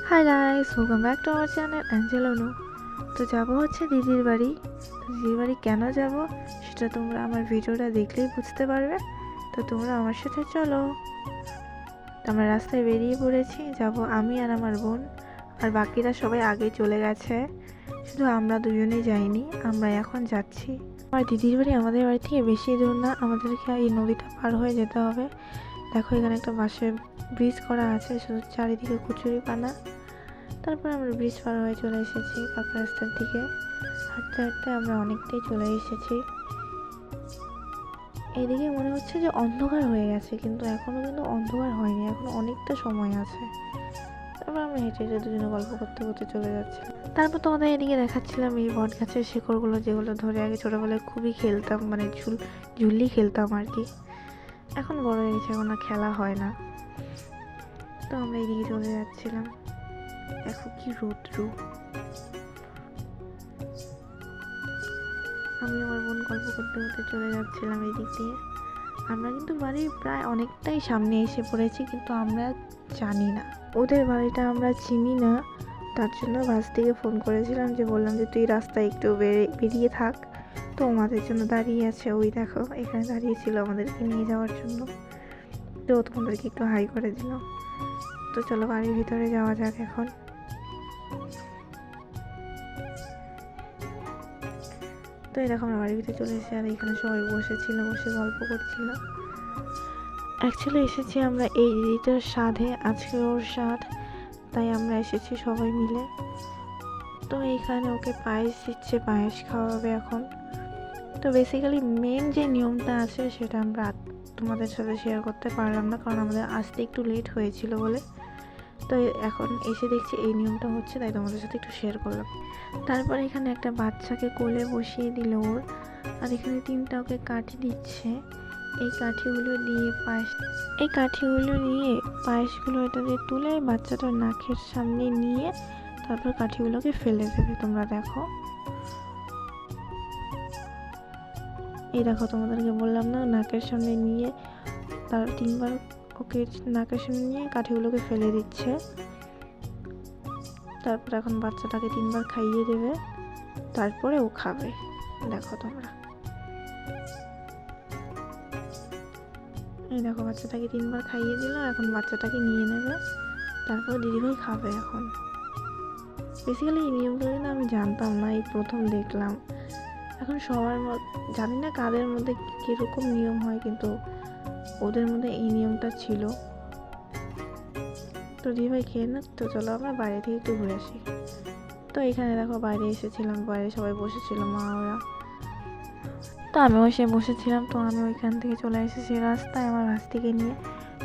High guys, welcome back to our channel Angel Anu. তো যাবো হচ্ছে দিদির বাড়ি। দিদির বাড়ি কেন যাব সেটা তোমরা আমার ভিডিওটা দেখলেই বুঝতে পারবে। তো তোমরা আমার সাথে চলো। তো আমরা রাস্তায় বেরিয়ে পড়েছি, যাব আমি আর আমার বোন। আর বাকিরা সবাই আগে চলে গেছে, শুধু আমরা দুজনেই যাইনি। আমরা এখন যাচ্ছি। আমার দিদির বাড়ি আমাদের বাড়ি থেকে বেশি দূর না, আমাদেরকে এই নদীটা পার হয়ে যেতে হবে। দেখো এখানে একটা বাঁশের ব্রিজ করা আছে, শুধু চারিদিকে কচুরি পানা। তারপর আমরা ব্রিজ পার হয়ে চলে এসেছি পাকা রাস্তার দিকে। হাঁটতে হাঁটতে আমরা অনেকটাই চলে এসেছি। এইদিকে মনে হচ্ছে যে অন্ধকার হয়ে গেছে, কিন্তু এখনো কিন্তু অন্ধকার হয়নি, এখনো অনেকটা সময় আছে। তারপর আমরা হেঁটে হেঁটে দুজনে গল্প করতে করতে চলে যাচ্ছি। তারপর তোমাদের এদিকে দেখাচ্ছিলাম এই বট গাছের শিকড়গুলো, যেগুলো ধরে আগে ছোটোবেলায় খুবই খেলতাম, মানে ঝুল্লি খেলতাম আর কি। এখন বড় হয়ে গেছে, এখন আর খেলা হয় না। তো আমরা এইদিকে চলে যাচ্ছিলাম। দেখো কি রৌদ্র। আমি আমার বোন গল্প করতে করতে চলে যাচ্ছিলাম এই দিক দিয়ে। আমরা কিন্তু বাড়ির প্রায় অনেকটাই সামনে এসে পড়েছি, কিন্তু আমরা জানি না ওদের বাড়িটা আমরা চিনি না। তার জন্য বাস থেকে ফোন করেছিলাম, যে বললাম যে তুই রাস্তায় একটু বেরিয়ে থাক। তো আমাদের জন্য দাঁড়িয়ে আছে, ওই দেখো এখানে দাঁড়িয়েছিল আমাদেরকে নিয়ে যাওয়ার জন্য। তো তোমাদেরকে একটু হাই করে দিল। তো চলো বাড়ির ভিতরে যাওয়া যাক এখন। তো এই দেখো আমরা বাড়ির ভিতরে চলে এসেছি, আর এখানে সবাই বসেছিল, বসে গল্প করছিল। অ্যাকচুয়ালি এসেছি আমরা এই দিদিটার সাধে, আজকে ওর সাধ, তাই আমরা এসেছি সবাই মিলে। তো এইখানে ওকে পায়েস দিচ্ছে, পায়েস খাওয়াবে এখন। তো বেসিক্যালি মেন যে নিয়মটা আছে সেটা আমরা তোমাদের সাথে শেয়ার করতে পারলাম না, কারণ আমাদের আসতে একটু লেট হয়েছিল বলে। তো এখন এসে দেখছি এই নিয়মটা হচ্ছে, তাই তোমাদের সাথে একটু শেয়ার করলাম। তারপর এখানে একটা বাচ্চাকে কোলে বসিয়ে দিল ওর, আর এখানে তিনটা ওকে কাঠি দিচ্ছে। এই কাঠিগুলো নিয়ে পায়েসগুলো এটা দিয়ে তুলে বাচ্চাটার নাকের সামনে নিয়ে তারপর কাঠিগুলোকে ফেলে দেবে। তোমরা দেখো, এই দেখো তোমাদেরকে বললাম না, নাকের সামনে নিয়ে তার তিনবার ওকে নাকের সামনে নিয়ে কাঠিগুলোকে ফেলে দিচ্ছে। তারপর এখন বাচ্চাটাকে তিনবার খাইয়ে দেবে, তারপরে ও খাবে। দেখো তোমরা, এই দেখো বাচ্চাটাকে তিনবার খাইয়ে দিল, এখন বাচ্চাটাকে নিয়ে নেবে, তারপর দিদিভাই খাবে এখন। বেসিক্যালি এই নিয়মগুলো কিন্তু আমি জানতাম না, এই প্রথম দেখলাম। এখন সবার জানি না কাদের মধ্যে কীরকম নিয়ম হয়, কিন্তু ওদের মধ্যে এই নিয়মটা ছিল। তো দিদিভাই খেয়ে না, তো চলো আমরা বাইরে থেকে একটু ঘুরে আসি। তো এখানে দেখো বাইরে এসেছিলাম, বাইরে সবাই বসেছিল, মা ওরা। তো আমিও এসে বসেছিলাম। তো আমি ওইখান থেকে চলে এসেছি রাস্তায় আমার ভাস্তিকে নিয়ে।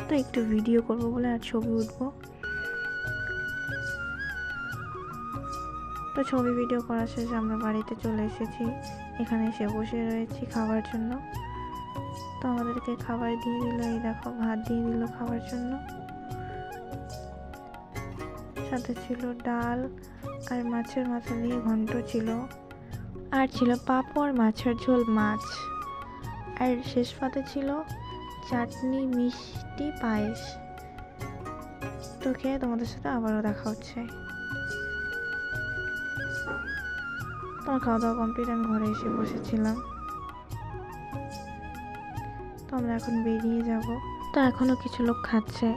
তো একটু ভিডিও করবো বলে আর ছবি উঠবো। তো ছবি ভিডিও করার শেষে আমরা বাড়িতে চলে এসেছি, এখানে এসে বসে রয়েছি খাবার জন্য। তো আমাদেরকে খাবার দিয়ে দিল, এই দেখো ভাত দিয়ে দিল খাবার জন্য, সাথে ছিল ডাল আর মাছের মাথা দিয়ে ঘন্ট ছিল, আর ছিল পাঁপড়, মাছের ঝোল, মাছ, আর শেষ পাতে ছিল চাটনি, মিষ্টি, পায়েস। তো খেয়ে তোমাদের সাথে আবারও দেখা হচ্ছে। তোমার খাওয়া দাওয়া কমপ্লিট, আমি ঘরে এসে বসেছিলাম। তো আমরা এখন বেরিয়ে যাব। তো এখনও কিছু লোক খাচ্ছে,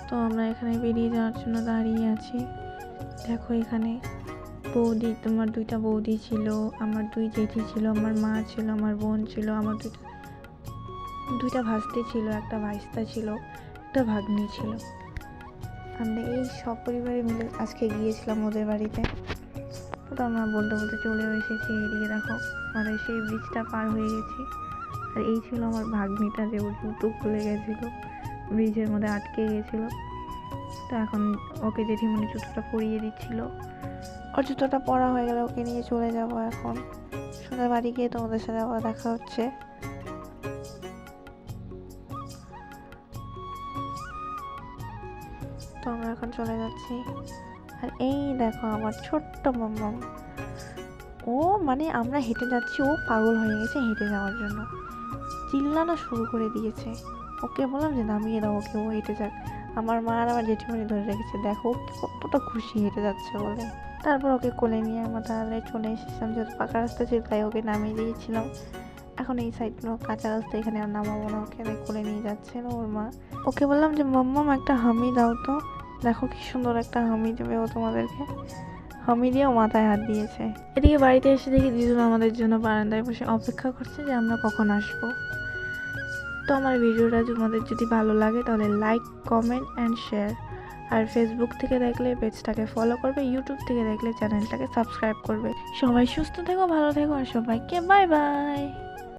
তো আমরা এখানে বেরিয়ে যাওয়ার জন্য দাঁড়িয়ে আছি। দেখো এখানে বৌদি, তোমার দুইটা বৌদি ছিল, আমার দুই জেঠি ছিল, আমার মা ছিল, আমার বোন ছিল, আমার দুইটা ভাস্তি ছিল, একটা ভাইস্তা ছিল, একটা ভাগ্নি ছিল। আমরা এই সপরিবারে মিলে আজকে গিয়েছিলাম ওদের বাড়িতে। তো আমরা বলতে বলতে চলেও এসেছি। এইদিকে দেখো আমরা সেই ব্রিজটা পার হয়ে গেছি, আর এই ছিল আমার ভাগ্নিটা, যে ওর জুতো খুলে গেছিলো, ব্রিজের মধ্যে আটকে গেছিলো। তো এখন ওকে জেঠিমণি জুতোটা পরিয়ে দিচ্ছিল। ওর জুতোটা পরা হয়ে গেলে ওকে নিয়ে চলে যাব এখন। সোনার বাড়ি গিয়ে তোমাদের সাথে আবার দেখা হচ্ছে। তো আমরা এখন চলে যাচ্ছি। আর এই দেখো আমার ছোট্ট মাম্মাম, ও মানে আমরা হেঁটে যাচ্ছি, ও পাগল হয়ে গেছে হেঁটে যাওয়ার জন্য, চিল্লানো শুরু করে দিয়েছে। ওকে বললাম যে নামিয়ে দাও ওকে, ও হেঁটে যাক। আমার মা আর আমার জেঠিমণি ধরে রেখেছে, দেখো ও কতটা খুশি হেঁটে যাচ্ছে বলে। তারপর ওকে কোলে নিয়ে আমরা তাহলে চলে এসেছিলাম, যেহেতু পাকা রাস্তা ছিল তাই ওকে নামিয়ে দিয়েছিলাম। এখন এই সাইডগুলো কাঁচা রাস্তা, এখানে আর নামাবো না ওকে, তাই কোলে নিয়ে যাচ্ছিল ওর মা। ওকে বললাম যে মাম্মাম একটা হামি দাও তো, দেখো কি সুন্দর একটা হামি দেবে ও তোমাদেরকে। হামি দিয়েও মাথায় হাত দিয়েছে। এদিকে বাড়িতে এসে দেখি দিদুন আমাদের জন্য বারান্দায় বসে অপেক্ষা করছে যে আমরা কখন আসবো। তো আমার ভিডিওটা তোমাদের যদি ভালো লাগে তাহলে লাইক, কমেন্ট অ্যান্ড শেয়ার। আর ফেসবুক থেকে দেখলে পেজটাকে ফলো করবে, ইউটিউব থেকে দেখলে চ্যানেলটাকে সাবস্ক্রাইব করবে। সবাই সুস্থ থেকো, ভালো থেকো, আর সবাইকে বাই বাই।